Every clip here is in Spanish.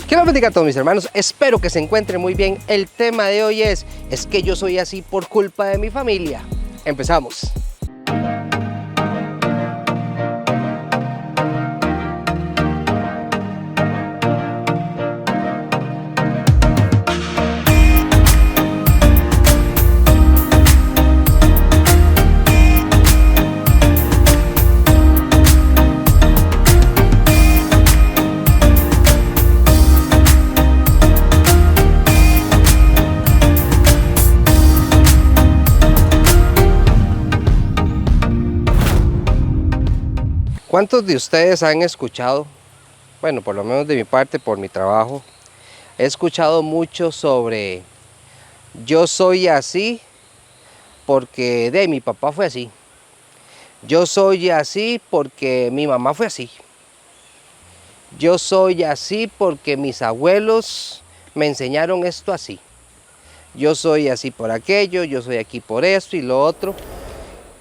Que Dios bendiga a todos mis hermanos, espero que se encuentren muy bien. El tema de hoy es que yo soy así por culpa de mi familia. Empezamos. ¿Cuántos de ustedes han escuchado, bueno, por lo menos de mi parte, por mi trabajo, he escuchado mucho sobre yo soy así porque mi papá fue así, yo soy así porque mi mamá fue así, yo soy así porque mis abuelos me enseñaron esto así, yo soy así por aquello, yo soy aquí por esto y lo otro,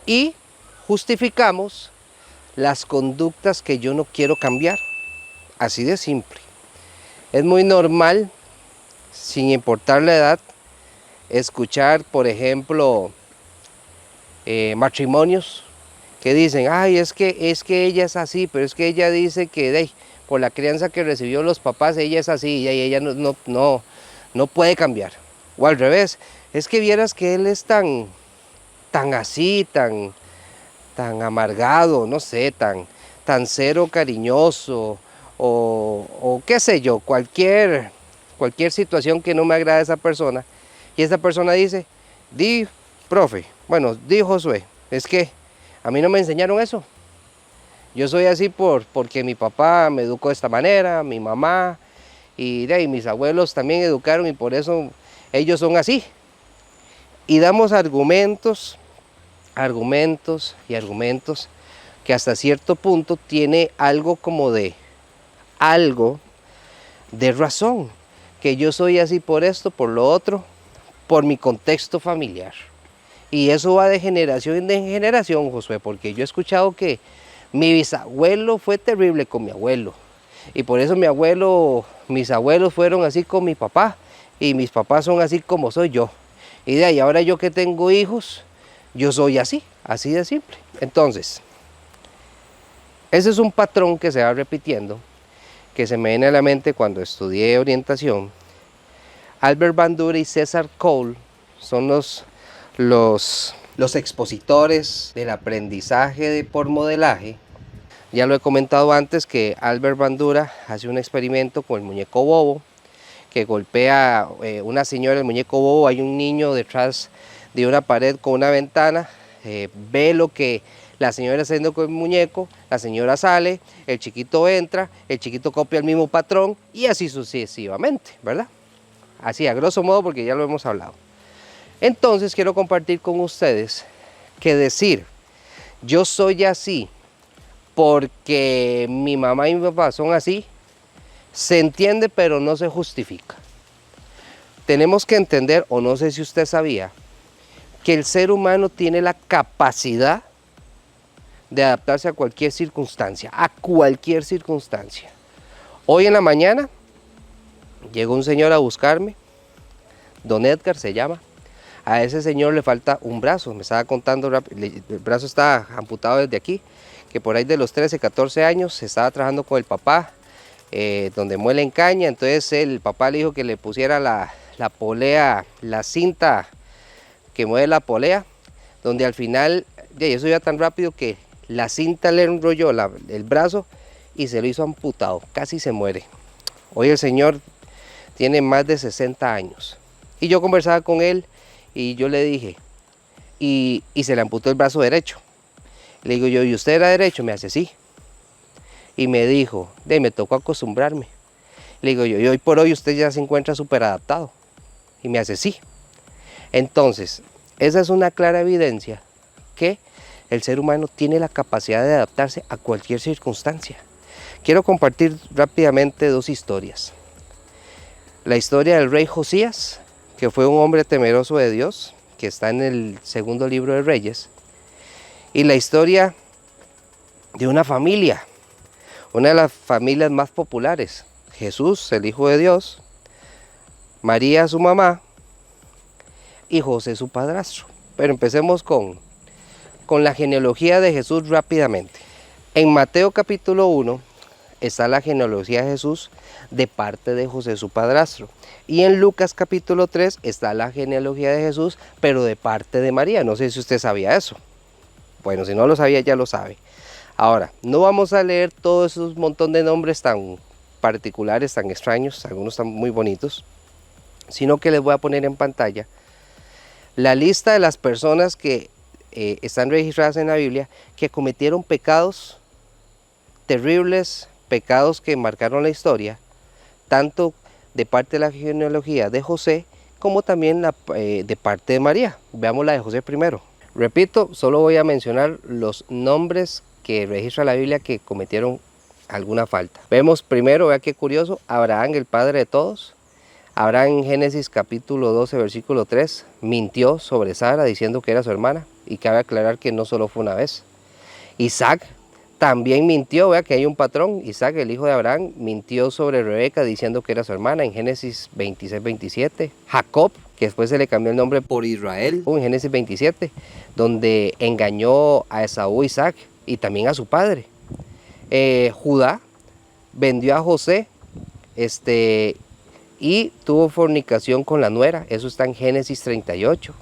y justificamos las conductas que yo no quiero cambiar, así de simple. Es muy normal, sin importar la edad, escuchar, por ejemplo, matrimonios que dicen, ay, es que ella es así, pero es que ella dice que por la crianza que recibió los papás, ella es así y ella no puede cambiar. O al revés, es que vieras que él es tan así, tan amargado, no sé, tan cero cariñoso, o qué sé yo, cualquier situación que no me agrada a esa persona, y esa persona dice, profe, di Josué, es que a mí no me enseñaron eso, yo soy así porque mi papá me educó de esta manera, mi mamá, y mis abuelos también educaron y por eso ellos son así, y damos argumentos que hasta cierto punto tiene algo de razón, que yo soy así por esto, por lo otro, por mi contexto familiar. Y eso va de generación en generación, Josué, porque yo he escuchado que mi bisabuelo fue terrible con mi abuelo, y por eso mis abuelos fueron así con mi papá, y mis papás son así como soy yo. Y de ahí, ahora yo que tengo hijos, yo soy así de simple. Entonces, ese es un patrón que se va repitiendo, que se me viene a la mente cuando estudié orientación. Albert Bandura y César Cole son los expositores del aprendizaje por modelaje. Ya lo he comentado antes que Albert Bandura hace un experimento con el muñeco bobo, que golpea a una señora, el muñeco bobo, hay un niño detrás de una pared con una ventana, ve lo que la señora está haciendo con el muñeco, la señora sale, el chiquito entra, el chiquito copia el mismo patrón y así sucesivamente, ¿verdad? Así a grosso modo, porque ya lo hemos hablado. Entonces quiero compartir con ustedes que decir yo soy así porque mi mamá y mi papá son así, se entiende pero no se justifica. Tenemos que entender, o no sé si usted sabía, que el ser humano tiene la capacidad de adaptarse a cualquier circunstancia, Hoy en la mañana llegó un señor a buscarme, don Edgar se llama, a ese señor le falta un brazo, me estaba contando, el brazo está amputado desde aquí, que por ahí de los 13, 14 años se estaba trabajando con el papá, donde muele en caña, entonces el papá le dijo que le pusiera la polea, la cinta que mueve la polea, donde al final, eso iba tan rápido que la cinta le enrolló el brazo y se lo hizo amputado, casi se muere. Hoy el señor tiene más de 60 años. Y yo conversaba con él y yo le dije, y se le amputó el brazo derecho. Le digo yo, ¿y usted era derecho? Me hace sí. Y me dijo, me tocó acostumbrarme. Le digo yo, y hoy por hoy usted ya se encuentra súper adaptado. Y me hace sí. Entonces, esa es una clara evidencia que el ser humano tiene la capacidad de adaptarse a cualquier circunstancia. Quiero compartir rápidamente dos historias. La historia del rey Josías, que fue un hombre temeroso de Dios, que está en el segundo libro de Reyes, y la historia de una familia, una de las familias más populares, Jesús, el Hijo de Dios, María, su mamá, y José, su padrastro. Pero empecemos con la genealogía de Jesús rápidamente. En Mateo capítulo 1 está la genealogía de Jesús de parte de José, su padrastro. Y en Lucas capítulo 3 está la genealogía de Jesús, pero de parte de María. No sé si usted sabía eso. Bueno, si no lo sabía, ya lo sabe. Ahora, no vamos a leer todos esos montón de nombres tan particulares, tan extraños, algunos están muy bonitos, sino que les voy a poner en pantalla la lista de las personas que están registradas en la Biblia que cometieron pecados terribles, pecados que marcaron la historia, tanto de parte de la genealogía de José como también de parte de María. Veamos la de José primero. Repito, solo voy a mencionar los nombres que registra la Biblia que cometieron alguna falta. Vemos primero, vea qué curioso, Abraham, el padre de todos. Abraham en Génesis capítulo 12, versículo 3, mintió sobre Sara diciendo que era su hermana, y cabe aclarar que no solo fue una vez. Isaac también mintió, vea que hay un patrón. Isaac, el hijo de Abraham, mintió sobre Rebeca diciendo que era su hermana en Génesis 26, 27. Jacob, que después se le cambió el nombre por Israel, en Génesis 27, donde engañó a Esaú, Isaac, y también a su padre. Judá vendió a José, y tuvo fornicación con la nuera, eso está en Génesis 38.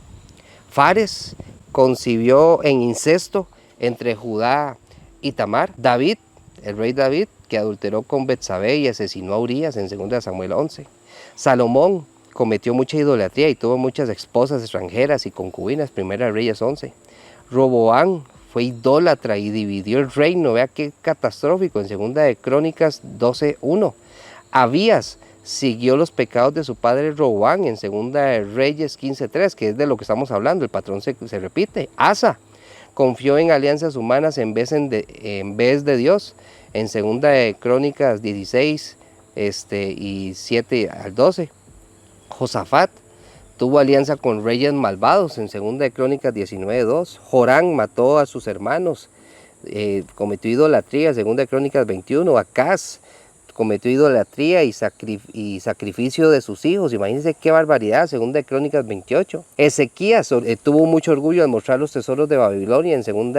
Fares concibió en incesto entre Judá y Tamar. David, el rey David, que adulteró con Betsabé y asesinó a Urías en 2 Samuel 11. Salomón cometió mucha idolatría y tuvo muchas esposas extranjeras y concubinas, 1 Reyes 11. Roboán fue idólatra y dividió el reino, vea qué catastrófico, en 2 Crónicas 12:1. Abías siguió los pecados de su padre Roboán en 2 Reyes 15:3, que es de lo que estamos hablando, el patrón se repite. Asa confió en alianzas humanas en vez de Dios, en 2 Crónicas 16 y 7 al 12. Josafat tuvo alianza con reyes malvados en 2 Crónicas 19:2. Jorán mató a sus hermanos, cometió idolatría, 2 Crónicas 21. Acaz cometió idolatría y sacrificio de sus hijos. Imagínense qué barbaridad, 2 Crónicas 28. Ezequías tuvo mucho orgullo al mostrar los tesoros de Babilonia en 2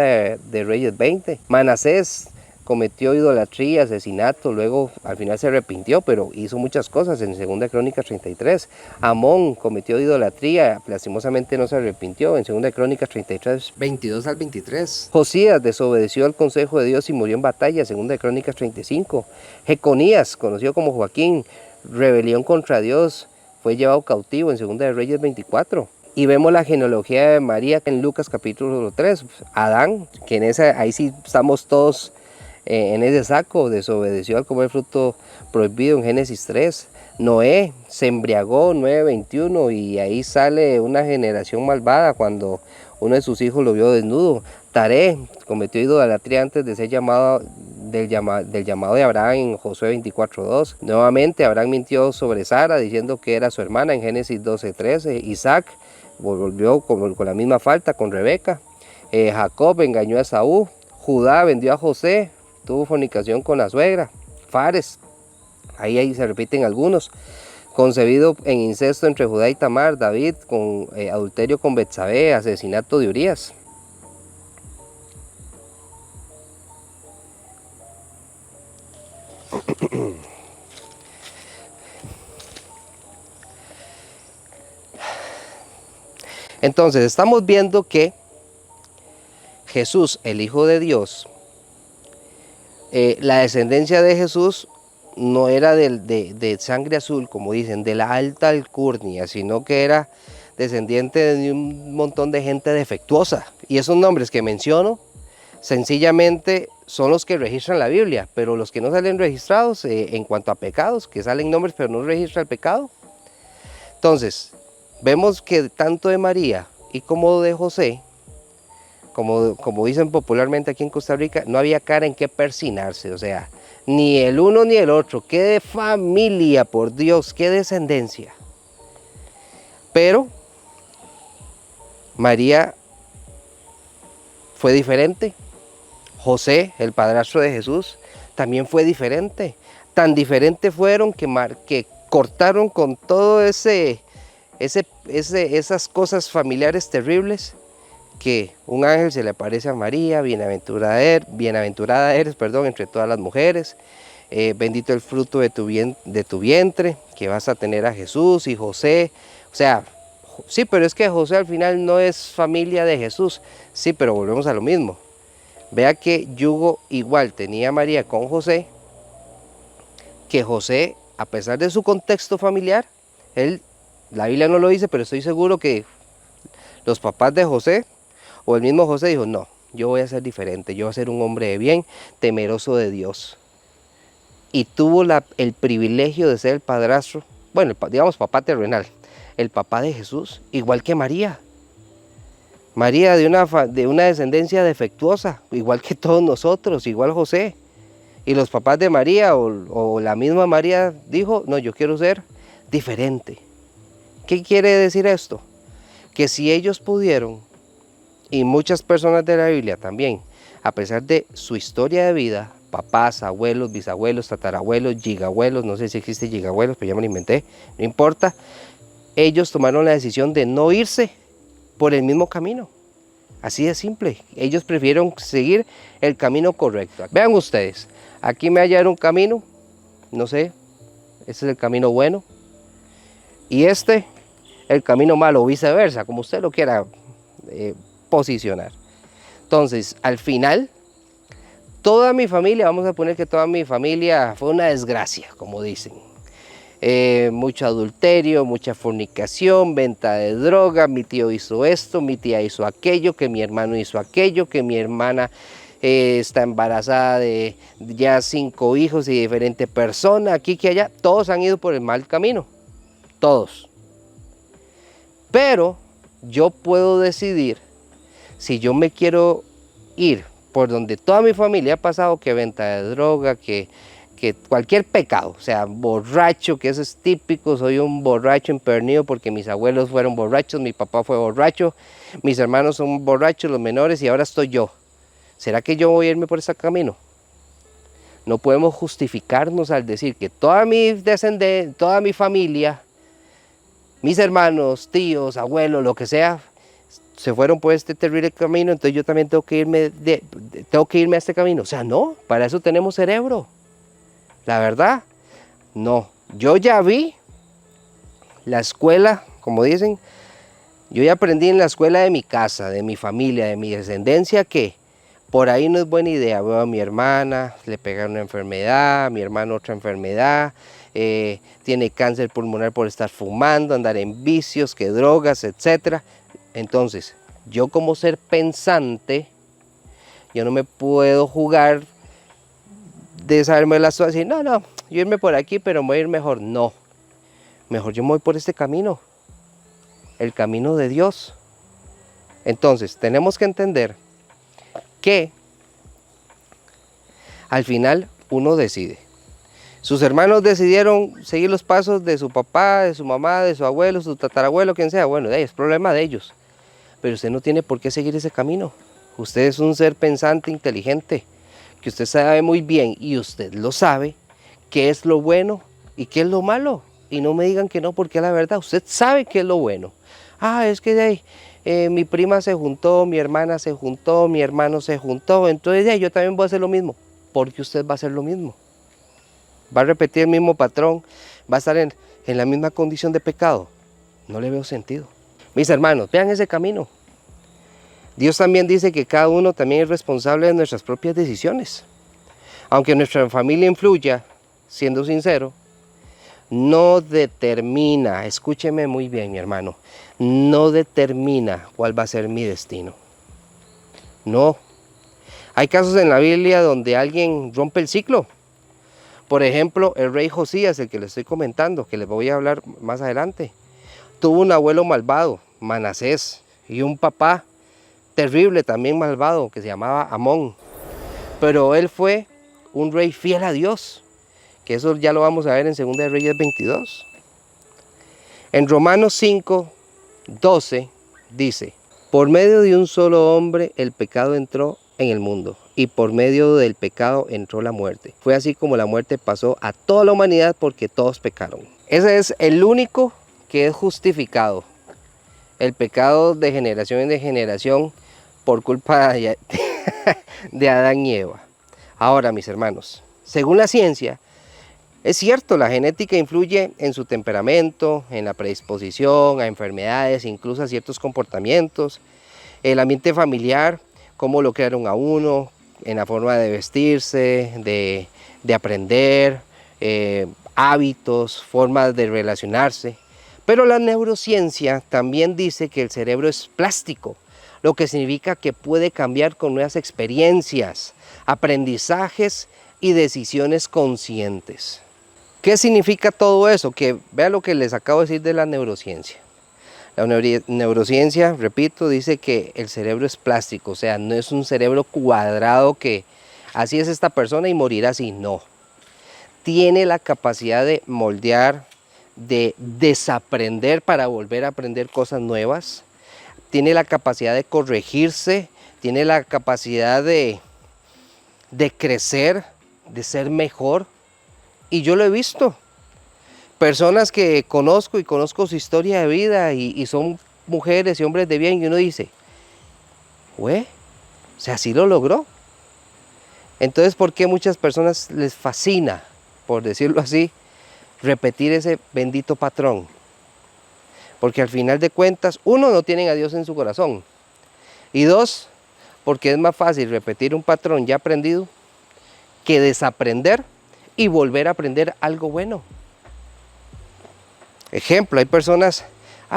de Reyes 20. Manasés cometió idolatría, asesinato, luego al final se arrepintió, pero hizo muchas cosas en 2 Crónicas 33. Amón cometió idolatría, lastimosamente no se arrepintió en 2 Crónicas 33, 22 al 23. Josías desobedeció al consejo de Dios y murió en batalla, 2 Crónicas 35. Jeconías, conocido como Joaquín, rebelión contra Dios, fue llevado cautivo en 2 de Reyes 24. Y vemos la genealogía de María en Lucas capítulo 3. Adán, que ahí sí estamos todos en ese saco, desobedeció al comer fruto prohibido en Génesis 3. Noé se embriagó, 9:21, y ahí sale una generación malvada cuando uno de sus hijos lo vio desnudo. Taré cometió idolatría antes de ser llamado del llamado de Abraham en Josué 24:2. Nuevamente Abraham mintió sobre Sara diciendo que era su hermana en Génesis 12:13. Isaac volvió con la misma falta con Rebeca. Jacob engañó a Esaú. Judá vendió a José, tuvo fornicación con la suegra. Fares, ahí se repiten algunos. Concebido en incesto entre Judá y Tamar. David con adulterio con Betsabé, asesinato de Urías. Entonces estamos viendo que Jesús, el Hijo de Dios, la descendencia de Jesús no era de sangre azul, como dicen, de la alta alcurnia, sino que era descendiente de un montón de gente defectuosa. Y esos nombres que menciono, sencillamente son los que registran la Biblia, pero los que no salen registrados en cuanto a pecados, que salen nombres pero no registra el pecado. Entonces, vemos que tanto de María y como de José, como dicen popularmente aquí en Costa Rica, no había cara en qué persinarse, o sea, ni el uno ni el otro. Qué de familia, por Dios, qué descendencia. Pero María fue diferente. José, el padrastro de Jesús, también fue diferente. tan diferentes fueron que cortaron con todo esas cosas familiares terribles, que un ángel se le aparece a María, bienaventurada eres, entre todas las mujeres, bendito el fruto de tu vientre, que vas a tener a Jesús y José. O sea, sí, pero es que José al final no es familia de Jesús. Sí, pero volvemos a lo mismo. Vea que yugo igual tenía María con José, que José, a pesar de su contexto familiar, la Biblia no lo dice, pero estoy seguro que los papás de José, o el mismo José dijo, no, yo voy a ser diferente, yo voy a ser un hombre de bien, temeroso de Dios. Y tuvo el privilegio de ser el padrastro, bueno, digamos papá terrenal, el papá de Jesús, igual que María. María de una descendencia defectuosa, igual que todos nosotros, igual José. Y los papás de María o la misma María dijo, no, yo quiero ser diferente. ¿Qué quiere decir esto? Que si ellos pudieron, y muchas personas de la Biblia también, a pesar de su historia de vida, papás, abuelos, bisabuelos, tatarabuelos, gigabuelos, no sé si existe gigabuelos, pero ya me lo inventé, no importa, ellos tomaron la decisión de no irse por el mismo camino. Así de simple, ellos prefirieron seguir el camino correcto. Vean ustedes, aquí me hallaron un camino, no sé, este es el camino bueno, y este, el camino malo, o viceversa, como usted lo quiera posicionar. Entonces, al final, toda mi familia, vamos a poner que toda mi familia fue una desgracia, como dicen. Mucho adulterio, mucha fornicación, venta de droga, mi tío hizo esto, mi tía hizo aquello, que mi hermano hizo aquello, que mi hermana está embarazada de ya 5 hijos y diferentes personas, aquí que allá, todos han ido por el mal camino, todos. Pero yo puedo decidir si yo me quiero ir por donde toda mi familia ha pasado, que venta de droga, que cualquier pecado, o sea, borracho, que eso es típico, soy un borracho empedernido porque mis abuelos fueron borrachos, mi papá fue borracho, mis hermanos son borrachos, los menores, y ahora estoy yo. ¿Será que yo voy a irme por ese camino? No podemos justificarnos al decir que toda mi descendencia, toda mi familia, mis hermanos, tíos, abuelos, lo que sea, se fueron por este terrible camino, entonces yo también tengo que irme a este camino. O sea, no, para eso tenemos cerebro. La verdad, no. Yo ya vi la escuela, como dicen, yo ya aprendí en la escuela de mi casa, de mi familia, de mi descendencia, que por ahí no es buena idea. Veo a mi hermana, le pegaron una enfermedad, a mi hermano otra enfermedad, tiene cáncer pulmonar por estar fumando, andar en vicios, que drogas, etc. Entonces, yo como ser pensante, yo no me puedo jugar de saberme las cosas y decir, no, yo irme por aquí, pero me voy a ir mejor. No, mejor yo me voy por este camino, el camino de Dios. Entonces, tenemos que entender que al final uno decide. Sus hermanos decidieron seguir los pasos de su papá, de su mamá, de su abuelo, su tatarabuelo, quien sea. Bueno, es problema de ellos. Pero usted no tiene por qué seguir ese camino. Usted es un ser pensante, inteligente, que usted sabe muy bien, y usted lo sabe, qué es lo bueno y qué es lo malo. Y no me digan que no, porque es la verdad, usted sabe qué es lo bueno. Es que de ahí, mi prima se juntó, mi hermana se juntó, mi hermano se juntó, entonces de ahí, yo también voy a hacer lo mismo, porque usted va a hacer lo mismo. Va a repetir el mismo patrón, va a estar en la misma condición de pecado. No le veo sentido. Mis hermanos, vean ese camino. Dios también dice que cada uno también es responsable de nuestras propias decisiones. Aunque nuestra familia influya, siendo sincero, no determina, escúcheme muy bien mi hermano, no determina cuál va a ser mi destino. No. Hay casos en la Biblia donde alguien rompe el ciclo. Por ejemplo, el rey Josías, el que les estoy comentando, que les voy a hablar más adelante, tuvo un abuelo malvado, Manasés, y un papá terrible, también malvado, que se llamaba Amón. Pero él fue un rey fiel a Dios, que eso ya lo vamos a ver en 2 de Reyes 22. En Romanos 5:12 dice, por medio de un solo hombre el pecado entró en el mundo, y por medio del pecado entró la muerte. Fue así como la muerte pasó a toda la humanidad porque todos pecaron. Ese es el único que es justificado. El pecado de generación en generación por culpa de Adán y Eva. Ahora, mis hermanos, según la ciencia, es cierto, la genética influye en su temperamento, en la predisposición a enfermedades, incluso a ciertos comportamientos. El ambiente familiar, cómo lo crearon a uno, en la forma de vestirse, de aprender, hábitos, formas de relacionarse. Pero la neurociencia también dice que el cerebro es plástico, lo que significa que puede cambiar con nuevas experiencias, aprendizajes y decisiones conscientes. ¿Qué significa todo eso? Que vean lo que les acabo de decir de la neurociencia. La neurociencia, repito, dice que el cerebro es plástico, o sea, no es un cerebro cuadrado que así es esta persona y morirá así, no. Tiene la capacidad de moldear, de desaprender para volver a aprender cosas nuevas. Tiene la capacidad de corregirse, tiene la capacidad de crecer, de ser mejor. Y yo lo he visto. Personas que conozco y conozco su historia de vida y son mujeres y hombres de bien y uno dice, güey, o sea, sí lo logró. Entonces, ¿por qué a muchas personas les fascina, por decirlo así, repetir ese bendito patrón? Porque al final de cuentas, uno, no tienen a Dios en su corazón. Y dos, porque es más fácil repetir un patrón ya aprendido que desaprender y volver a aprender algo bueno. Ejemplo, hay personas,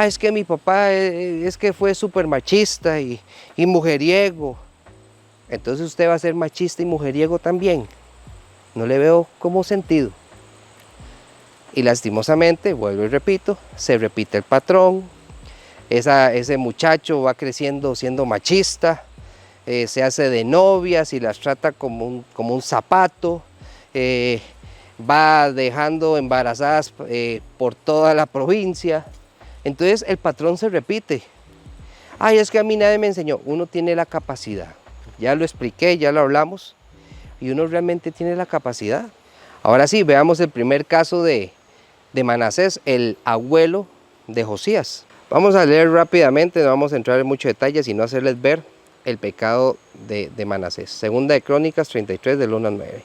es que mi papá es que fue súper machista y mujeriego. Entonces usted va a ser machista y mujeriego también. No le veo como sentido. Y lastimosamente, vuelvo y repito, se repite el patrón. Ese muchacho va creciendo siendo machista, se hace de novias y las trata como un zapato. Va dejando embarazadas por toda la provincia. Entonces el patrón se repite. Es que a mí nadie me enseñó. Uno tiene la capacidad. Ya lo expliqué, ya lo hablamos. Y uno realmente tiene la capacidad. Ahora sí, veamos el primer caso de Manasés, el abuelo de Josías. Vamos a leer rápidamente, no vamos a entrar en muchos detalles, sino hacerles ver el pecado de Manasés. Segunda de Crónicas 33, del 1 al 9.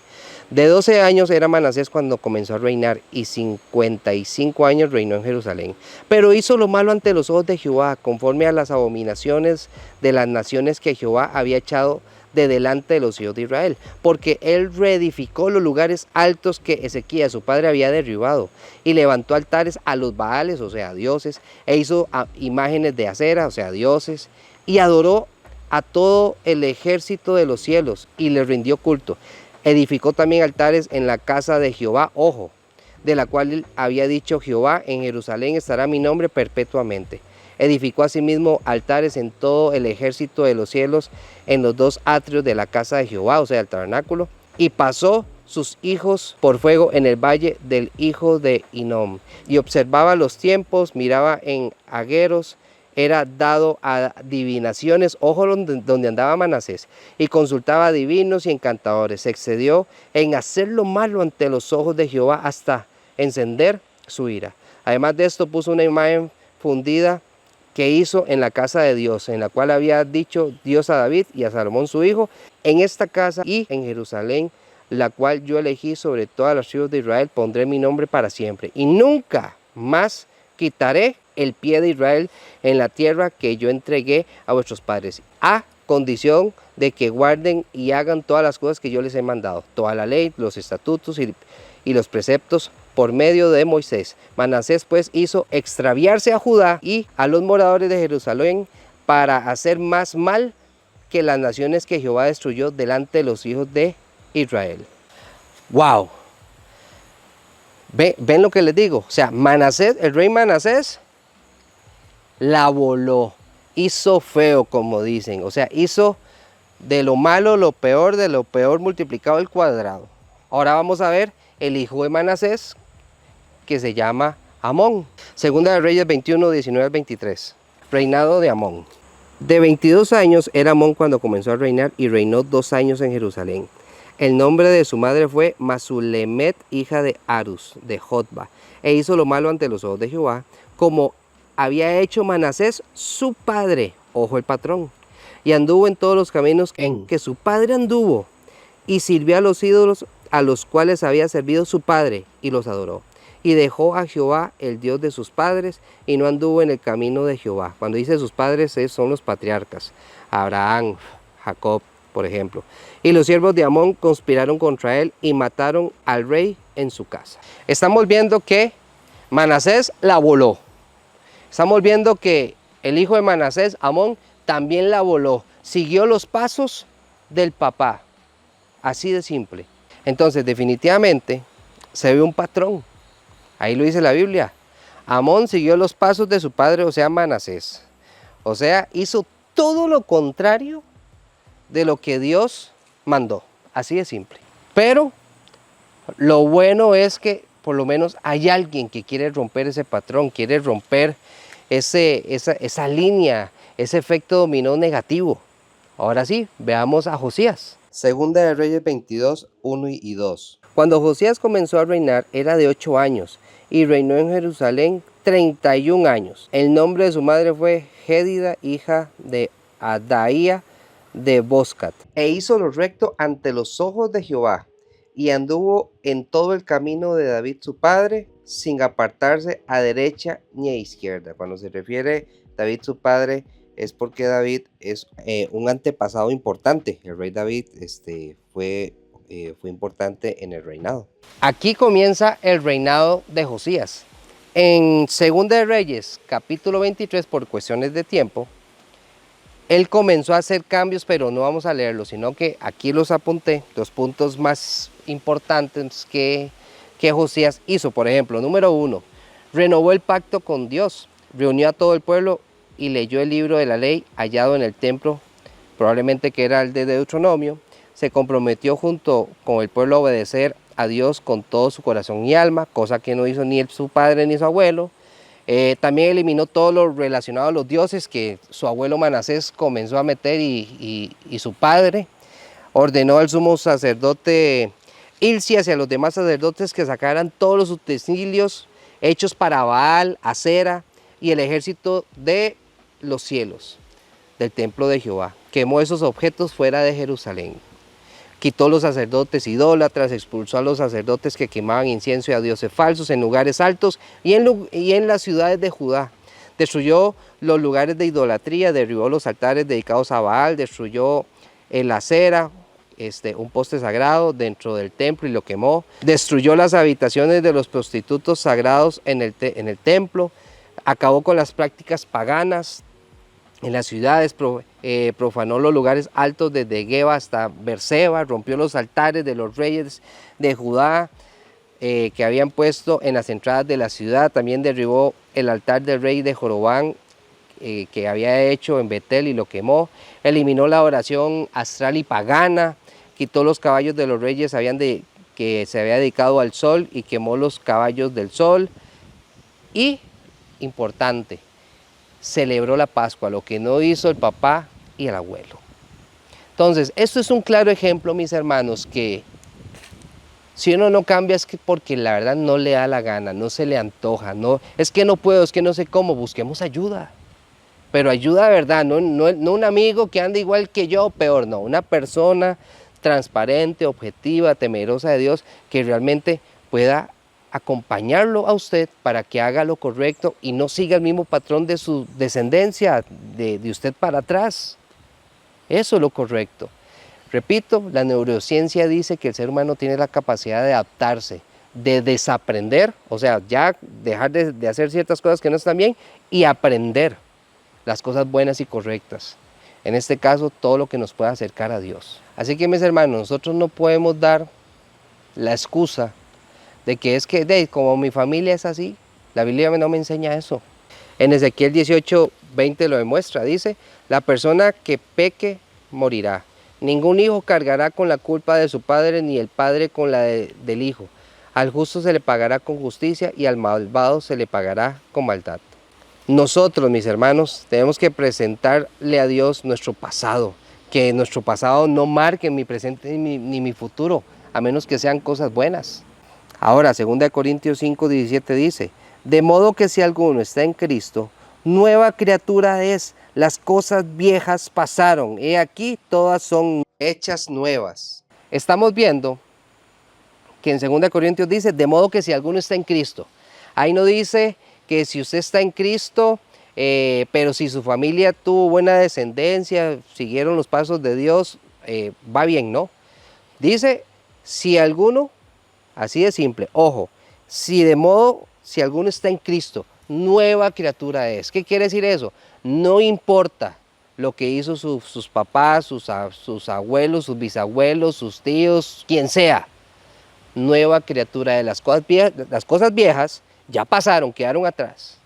De 12 años era Manasés cuando comenzó a reinar, y 55 años reinó en Jerusalén. Pero hizo lo malo ante los ojos de Jehová, conforme a las abominaciones de las naciones que Jehová había echado de delante de los hijos de Israel, porque él reedificó los lugares altos que Ezequías, su padre, había derribado, y levantó altares a los Baales, o sea, dioses, e hizo imágenes de acera, o sea, dioses, y adoró a todo el ejército de los cielos, y les rindió culto. Edificó también altares en la casa de Jehová, ojo, de la cual había dicho Jehová, en Jerusalén estará mi nombre perpetuamente. Edificó asimismo altares en todo el ejército de los cielos, en los dos atrios de la casa de Jehová, o sea, el tabernáculo, y pasó sus hijos por fuego en el valle del hijo de Hinnom, y observaba los tiempos, miraba en agueros, era dado a adivinaciones, ojo donde andaba Manasés, y consultaba a divinos y encantadores. Se excedió en hacer lo malo ante los ojos de Jehová hasta encender su ira. Además de esto puso una imagen fundida que hizo en la casa de Dios, en la cual había dicho Dios a David y a Salomón su hijo, en esta casa y en Jerusalén, la cual yo elegí sobre todas las tribus de Israel, pondré mi nombre para siempre, y nunca más quitaré el pie de Israel en la tierra que yo entregué a vuestros padres, a condición de que guarden y hagan todas las cosas que yo les he mandado, toda la ley, los estatutos y los preceptos por medio de Moisés. Manasés pues hizo extraviarse a Judá y a los moradores de Jerusalén para hacer más mal que las naciones que Jehová destruyó delante de los hijos de Israel. ¡Wow! ¿Ven lo que les digo? O sea, Manasés, el rey Manasés, la voló, hizo feo, como dicen. O sea, hizo de lo malo lo peor, de lo peor multiplicado al cuadrado. Ahora vamos a ver el hijo de Manasés, que se llama Amón. Segunda de Reyes 21, 19 al 23. Reinado de Amón. De 22 años era Amón cuando comenzó a reinar y reinó 2 años en Jerusalén. El nombre de su madre fue Masulemet, hija de Arus, de Jotba, e hizo lo malo ante los ojos de Jehová, como había hecho Manasés su padre, ojo el patrón, y anduvo en todos los caminos en que su padre anduvo, y sirvió a los ídolos a los cuales había servido su padre, y los adoró. Y dejó a Jehová, el Dios de sus padres, y no anduvo en el camino de Jehová. Cuando dice sus padres, son los patriarcas, Abraham, Jacob, por ejemplo. Y los siervos de Amón conspiraron contra él y mataron al rey en su casa. Estamos viendo que Manasés la voló. Estamos viendo que el hijo de Manasés, Amón, también la voló. Siguió los pasos del papá. Así de simple. Entonces, definitivamente, se ve un patrón. Ahí lo dice la Biblia. Amón siguió los pasos de su padre, o sea, Manasés. O sea, hizo todo lo contrario de lo que Dios mandó. Así de simple. Pero lo bueno es que por lo menos hay alguien que quiere romper ese patrón, quiere romper esa línea, ese efecto dominó negativo. Ahora sí, veamos a Josías. Segunda de Reyes 22, 1 y 2. Cuando Josías comenzó a reinar era de 8 años y reinó en Jerusalén 31 años. El nombre de su madre fue Gédida, hija de Adaía de Boscat. E hizo lo recto ante los ojos de Jehová y anduvo en todo el camino de David su padre, sin apartarse a derecha ni a izquierda. Cuando se refiere David su padre, es porque David es un antepasado importante. El rey David fue importante en el reinado. Aquí comienza el reinado de Josías. En Segunda de Reyes, capítulo 23, por cuestiones de tiempo, él comenzó a hacer cambios, pero no vamos a leerlos, sino que aquí los apunté, los puntos más importantes que Josías hizo. Por ejemplo, número 1, renovó el pacto con Dios, reunió a todo el pueblo y leyó el libro de la ley hallado en el templo, probablemente que era el de Deuteronomio. Se comprometió junto con el pueblo a obedecer a Dios con todo su corazón y alma, cosa que no hizo ni su padre ni su abuelo. También eliminó todo lo relacionado a los dioses que su abuelo Manasés comenzó a meter y su padre. Ordenó al sumo sacerdote Hilcias y a los demás sacerdotes que sacaran todos los utensilios hechos para Baal, Acera y el ejército de los cielos del templo de Jehová. Quemó esos objetos fuera de Jerusalén. Quitó los sacerdotes idólatras, expulsó a los sacerdotes que quemaban incienso y a dioses falsos en lugares altos y en las ciudades de Judá. Destruyó los lugares de idolatría, derribó los altares dedicados a Baal, destruyó el Acera, un poste sagrado dentro del templo y lo quemó. Destruyó las habitaciones de los prostitutos sagrados en el templo. Acabó con las prácticas paganas en las ciudades, profanó los lugares altos desde Geba hasta Berseba, rompió los altares de los reyes de Judá que habían puesto en las entradas de la ciudad. También derribó el altar del rey de Jorobán que había hecho en Betel y lo quemó. Eliminó la oración astral y pagana, quitó los caballos de los reyes que se había dedicado al sol y quemó los caballos del sol. Y, importante, celebró la Pascua, lo que no hizo el papá y el abuelo. Entonces, esto es un claro ejemplo, mis hermanos, que si uno no cambia es que porque la verdad no le da la gana, no se le antoja, no, es que no puedo, es que no sé cómo, busquemos ayuda. Pero ayuda de verdad, no un amigo que anda igual que yo, peor, no, una persona transparente, objetiva, temerosa de Dios, que realmente pueda acompañarlo a usted para que haga lo correcto y no siga el mismo patrón de su descendencia, de usted para atrás. Eso es lo correcto. Repito, la neurociencia dice que el ser humano tiene la capacidad de adaptarse, de desaprender, o sea, ya dejar de hacer ciertas cosas que no están bien y aprender las cosas buenas y correctas. En este caso, todo lo que nos pueda acercar a Dios. Así que, mis hermanos, nosotros no podemos dar la excusa de que es que como mi familia es así, la Biblia no me enseña eso. En Ezequiel 18:20 lo demuestra, dice, la persona que peque morirá. Ningún hijo cargará con la culpa de su padre, ni el padre con la del hijo. Al justo se le pagará con justicia y al malvado se le pagará con maldad. Nosotros, mis hermanos, tenemos que presentarle a Dios nuestro pasado, que nuestro pasado no marque mi presente ni mi futuro, a menos que sean cosas buenas. Ahora, 2 Corintios 5:17 dice, de modo que si alguno está en Cristo, nueva criatura es, las cosas viejas pasaron, he aquí todas son hechas nuevas. Estamos viendo que en 2 Corintios dice, de modo que si alguno está en Cristo. Ahí no dice que si usted está en Cristo, pero si su familia tuvo buena descendencia, siguieron los pasos de Dios, va bien, ¿no? Dice, si alguno, así de simple, ojo, si alguno está en Cristo, nueva criatura es. ¿Qué quiere decir eso? No importa lo que hizo sus papás, sus abuelos, sus bisabuelos, sus tíos, quien sea. Nueva criatura de las cosas viejas ya pasaron, quedaron atrás.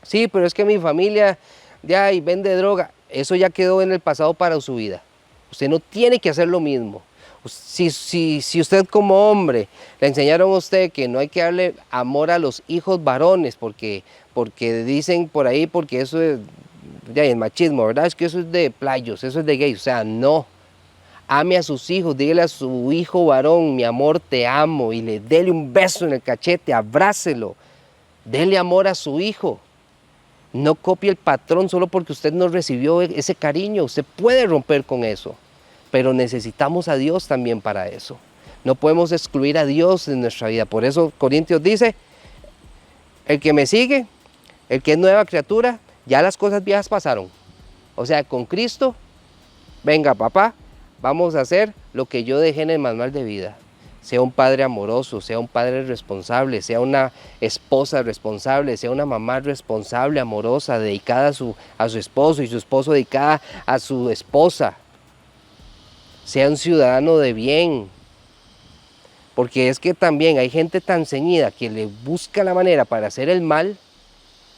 Sí, pero es que mi familia ya y vende droga, eso ya quedó en el pasado para su vida. Usted no tiene que hacer lo mismo. Si usted como hombre le enseñaron a usted que no hay que darle amor a los hijos varones porque dicen por ahí, porque eso es ya el machismo, ¿verdad? Es que eso es de playos, eso es de gays, o sea, no. Ame a sus hijos, dígale a su hijo varón, mi amor, te amo, y dele un beso en el cachete, abrácelo, dele amor a su hijo. No copie el patrón solo porque usted no recibió ese cariño, usted puede romper con eso, pero necesitamos a Dios también para eso. No podemos excluir a Dios de nuestra vida, por eso Corintios dice, el que me sigue, el que es nueva criatura, ya las cosas viejas pasaron. O sea, con Cristo, venga papá, vamos a hacer lo que yo dejé en el manual de vida. Sea un padre amoroso, sea un padre responsable, sea una esposa responsable, sea una mamá responsable, amorosa, dedicada a su esposo y su esposo dedicada a su esposa. Sea un ciudadano de bien. Porque es que también hay gente tan ceñida que le busca la manera para hacer el mal,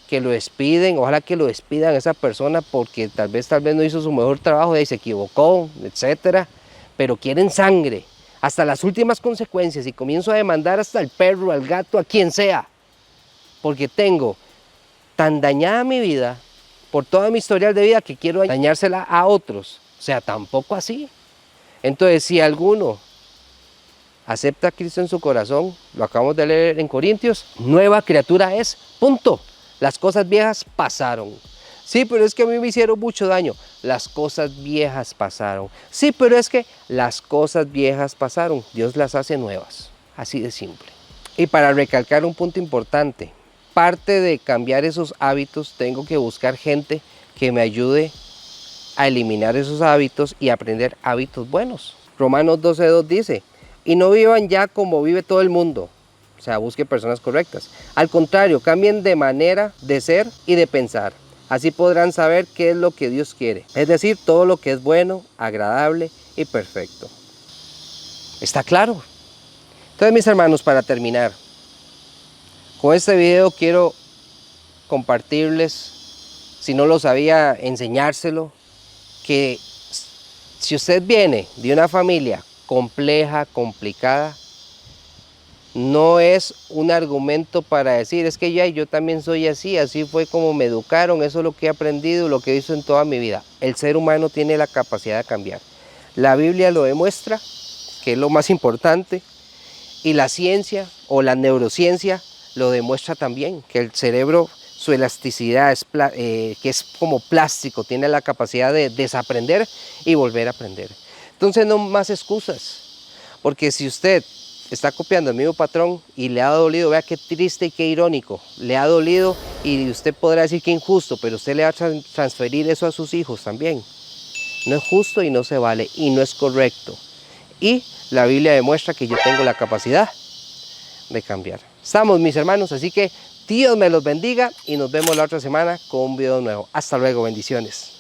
que lo despiden, ojalá que lo despidan a esa persona porque tal vez no hizo su mejor trabajo y se equivocó, etcétera, pero quieren sangre, hasta las últimas consecuencias, y comienzo a demandar hasta al perro, al gato, a quien sea, porque tengo tan dañada mi vida, por toda mi historial de vida, que quiero dañársela a otros, o sea, tampoco así. Entonces, si alguno acepta a Cristo en su corazón, lo acabamos de leer en Corintios, nueva criatura es, punto. Las cosas viejas pasaron. Sí, pero es que a mí me hicieron mucho daño. Las cosas viejas pasaron. Sí, pero es que las cosas viejas pasaron. Dios las hace nuevas. Así de simple. Y para recalcar un punto importante, parte de cambiar esos hábitos, tengo que buscar gente que me ayude a eliminar esos hábitos y aprender hábitos buenos. Romanos 12:2 dice, y no vivan ya como vive todo el mundo. O sea, busque personas correctas. Al contrario, cambien de manera de ser y de pensar. Así podrán saber qué es lo que Dios quiere. Es decir, todo lo que es bueno, agradable y perfecto. ¿Está claro? Entonces, mis hermanos, para terminar, con este video quiero compartirles, si no lo sabía, enseñárselo, que si usted viene de una familia compleja, complicada, no es un argumento para decir, es que yo también soy así, así fue como me educaron, eso es lo que he aprendido, lo que he visto en toda mi vida. El ser humano tiene la capacidad de cambiar. La Biblia lo demuestra, que es lo más importante, y la ciencia o la neurociencia lo demuestra también, que el cerebro, su elasticidad, que es como plástico, tiene la capacidad de desaprender y volver a aprender. Entonces no más excusas, porque si usted está copiando el mismo patrón y le ha dolido, vea qué triste y qué irónico, le ha dolido y usted podrá decir que injusto, pero usted le va a transferir eso a sus hijos también. No es justo y no se vale y no es correcto. Y la Biblia demuestra que yo tengo la capacidad de cambiar. Estamos, mis hermanos, así que Dios me los bendiga y nos vemos la otra semana con un video nuevo. Hasta luego, bendiciones.